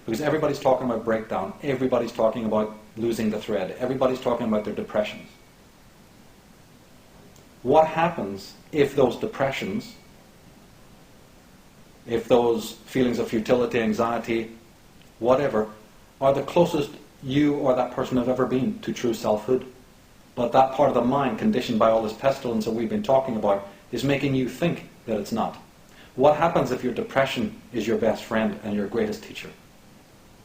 Because everybody's talking about breakdown. Everybody's talking about losing the thread. Everybody's talking about their depressions. What happens if those depressions, if those feelings of futility, anxiety, whatever, are the closest you or that person have ever been to true selfhood? But that part of the mind, conditioned by all this pestilence that we've been talking about, is making you think that it's not. What happens if your depression is your best friend and your greatest teacher?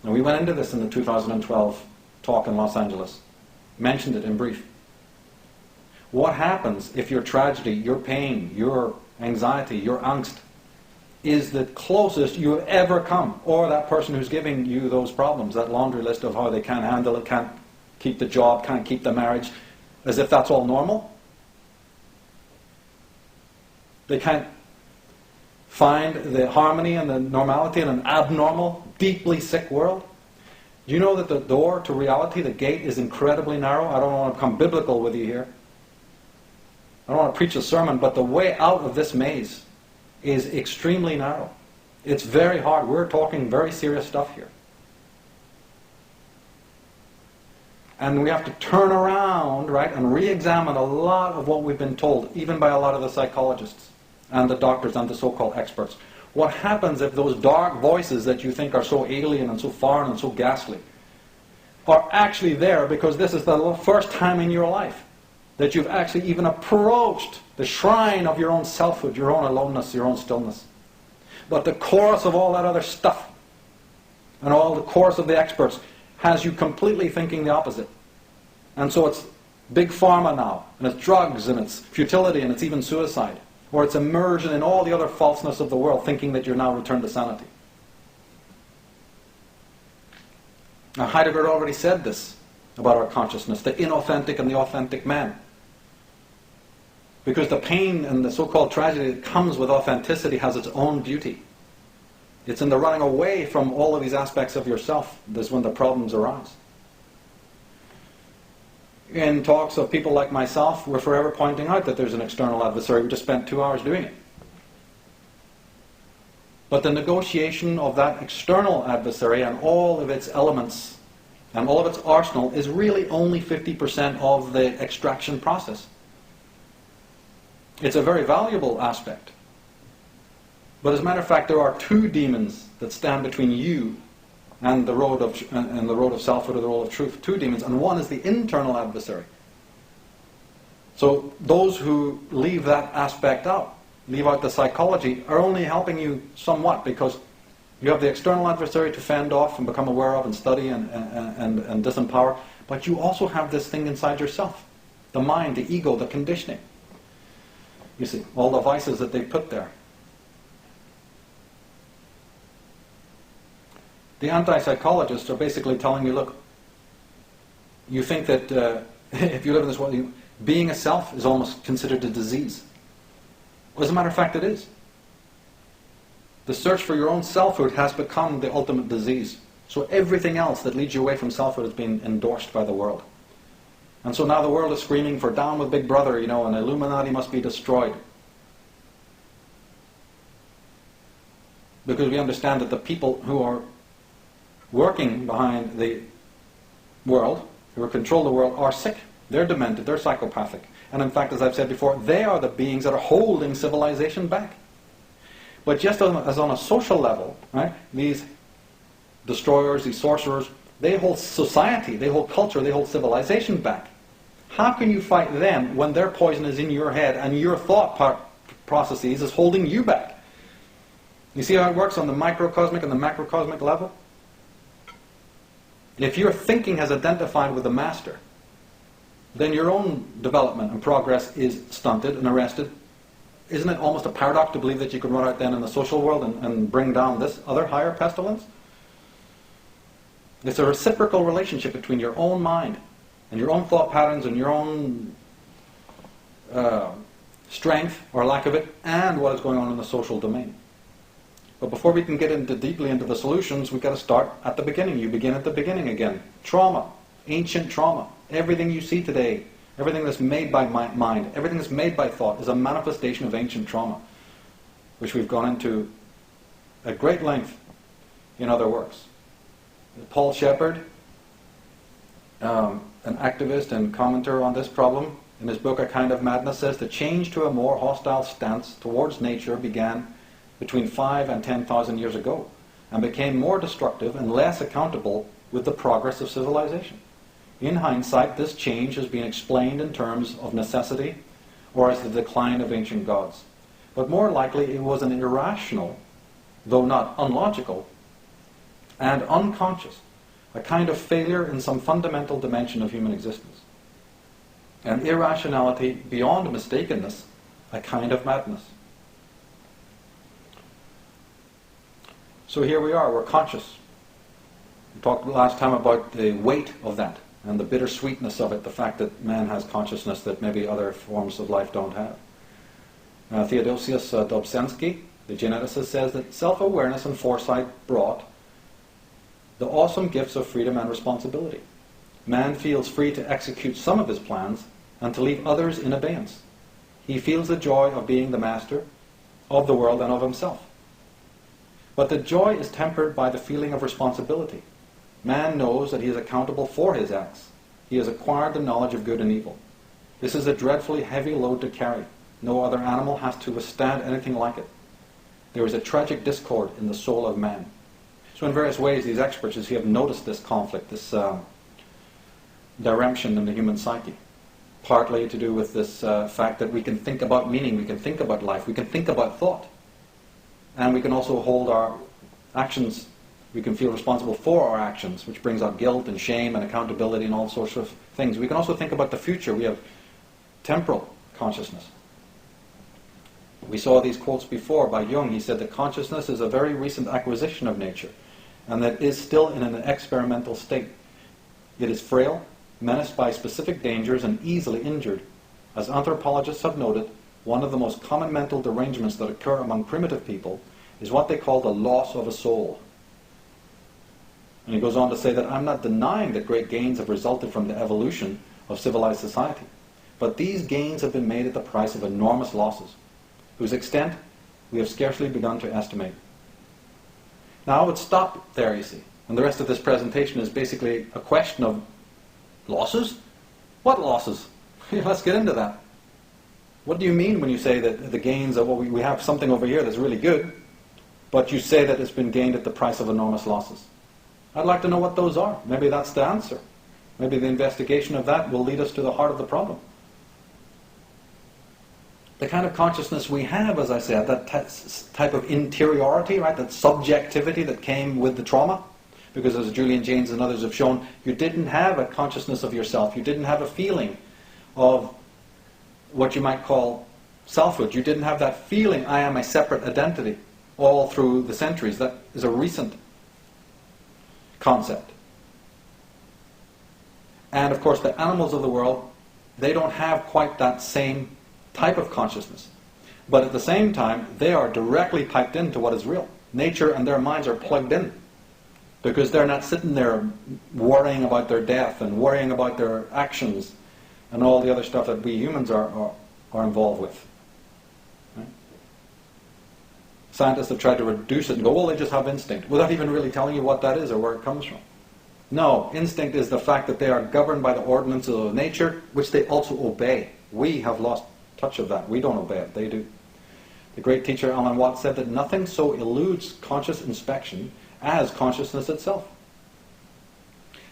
And we went into this in the 2012 talk in Los Angeles. Mentioned it in brief. What happens if your tragedy, your pain, your anxiety, your angst is the closest you have ever come, or that person who's giving you those problems, that laundry list of how they can't handle it, can't keep the job, can't keep the marriage, as if that's all normal? They can't find the harmony and the normality in an abnormal, deeply sick world? Do you know that the door to reality, the gate, is incredibly narrow? I don't want to become biblical with you here. I don't want to preach a sermon, but the way out of this maze is extremely narrow. It's very hard. We're talking very serious stuff here. And we have to turn around, right, and re-examine a lot of what we've been told, even by a lot of the psychologists and the doctors and the so-called experts. What happens if those dark voices that you think are so alien and so foreign and so ghastly are actually there because this is the first time in your life that you've actually even approached the shrine of your own selfhood, your own aloneness, your own stillness. But the chorus of all that other stuff and all the chorus of the experts has you completely thinking the opposite. And so it's big pharma now, and it's drugs, and it's futility, and it's even suicide. Or it's immersion in all the other falseness of the world, thinking that you're now returned to sanity. Now Heidegger already said this about our consciousness, the inauthentic and the authentic man. Because the pain and the so-called tragedy that comes with authenticity has its own beauty. It's in the running away from all of these aspects of yourself that's when the problems arise. In talks of people like myself, we're forever pointing out that there's an external adversary. We just spent 2 hours doing it. But the negotiation of that external adversary and all of its elements and all of its arsenal is really only 50% of the extraction process. It's a very valuable aspect. But as a matter of fact, there are 2 demons that stand between you and the road of selfhood or the road of truth. 2 demons, and one is the internal adversary. So those who leave that aspect out, leave out the psychology, are only helping you somewhat, because you have the external adversary to fend off and become aware of and study and disempower, but you also have this thing inside yourself, the mind, the ego, the conditioning. You see, all the vices that they put there. The anti-psychologists are basically telling you, look, you think that if you live in this world, being a self is almost considered a disease. Well, as a matter of fact, it is. The search for your own selfhood has become the ultimate disease. So everything else that leads you away from selfhood has been endorsed by the world. And so now the world is screaming for down with Big Brother, and Illuminati must be destroyed. Because we understand that the people who are working behind the world, who control the world, are sick. They're demented, they're psychopathic. And in fact, as I've said before, they are the beings that are holding civilization back. But just as on a social level, right, these destroyers, these sorcerers, they hold society, they hold culture, they hold civilization back. How can you fight them when their poison is in your head and your thought processes is holding you back? You see how it works on the microcosmic and the macrocosmic level? If your thinking has identified with the master, then your own development and progress is stunted and arrested. Isn't it almost a paradox to believe that you can run out then in the social world and bring down this other higher pestilence? It's a reciprocal relationship between your own mind and your own thought patterns and your own strength or lack of it, and what is going on in the social domain. But before we can get deeply into the solutions, we've got to start at the beginning. You begin at the beginning again. Trauma, ancient trauma. Everything you see today, everything that's made by mind, everything that's made by thought is a manifestation of ancient trauma, which we've gone into at great length in other works. Paul Shepard, an activist and commenter on this problem, in his book A Kind of Madness, says the change to a more hostile stance towards nature began between 5,000 and 10,000 years ago and became more destructive and less accountable with the progress of civilization. In hindsight, this change has been explained in terms of necessity or as the decline of ancient gods. But more likely it was an irrational, though not unlogical, and unconscious, a kind of failure in some fundamental dimension of human existence. An irrationality beyond mistakenness, a kind of madness. So here we are, we're conscious. We talked last time about the weight of that and the bittersweetness of it, the fact that man has consciousness that maybe other forms of life don't have. Theodosius Dobzhansky, the geneticist, says that self-awareness and foresight brought the awesome gifts of freedom and responsibility. Man feels free to execute some of his plans and to leave others in abeyance. He feels the joy of being the master of the world and of himself. But the joy is tempered by the feeling of responsibility. Man knows that he is accountable for his acts. He has acquired the knowledge of good and evil. This is a dreadfully heavy load to carry. No other animal has to withstand anything like it. There is a tragic discord in the soul of man. So in various ways, these experts, as you have noticed this conflict, this diremption in the human psyche, partly to do with this fact that we can think about meaning, we can think about life, we can think about thought. And we can also hold our actions, we can feel responsible for our actions, which brings out guilt and shame and accountability and all sorts of things. We can also think about the future. We have temporal consciousness. We saw these quotes before by Jung. He said that consciousness is a very recent acquisition of nature and that is still in an experimental state. It is frail, menaced by specific dangers and easily injured. As anthropologists have noted, one of the most common mental derangements that occur among primitive people is what they call the loss of a soul. And he goes on to say that I'm not denying that great gains have resulted from the evolution of civilized society, but these gains have been made at the price of enormous losses, whose extent we have scarcely begun to estimate. Now I would stop there, you see, and the rest of this presentation is basically a question of losses? What losses? Let's get into that. What do you mean when you say that the gains of what we have something over here that's really good, but you say that it's been gained at the price of enormous losses? I'd like to know what those are. Maybe that's the answer. Maybe the investigation of that will lead us to the heart of the problem. The kind of consciousness we have, as I said, that type of interiority, right, that subjectivity that came with the trauma, because as Julian Jaynes and others have shown, you didn't have a consciousness of yourself. You didn't have a feeling of what you might call selfhood. You didn't have that feeling, I am a separate identity, all through the centuries. That is a recent concept. And of course, the animals of the world, they don't have quite that same type of consciousness. But at the same time, they are directly piped into what is real. Nature and their minds are plugged in, because they're not sitting there worrying about their death and worrying about their actions and all the other stuff that we humans are involved with. Right? Scientists have tried to reduce it and go, well, they just have instinct, without even really telling you what that is or where it comes from. No, instinct is the fact that they are governed by the ordinances of nature, which they also obey. We have lost touch of that. We don't obey it. They do. The great teacher Alan Watts said that nothing so eludes conscious inspection as consciousness itself.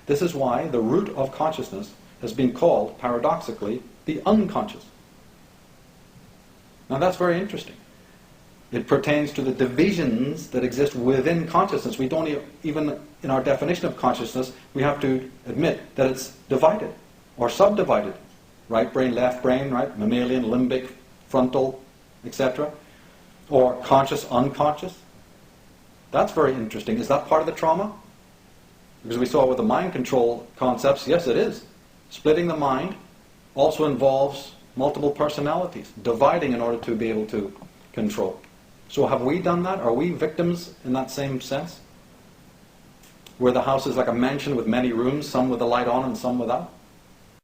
This is why the root of consciousness has been called, paradoxically, the unconscious. Now that's very interesting. It pertains to the divisions that exist within consciousness. We don't even, in our definition of consciousness, we have to admit that it's divided or subdivided. Right brain, left brain, right? Mammalian, limbic, frontal, etc. Or conscious, unconscious. That's very interesting. Is that part of the trauma? Because we saw with the mind control concepts, yes it is. Splitting the mind also involves multiple personalities, dividing in order to be able to control. So have we done that? Are we victims in that same sense? Where the house is like a mansion with many rooms, some with the light on and some without?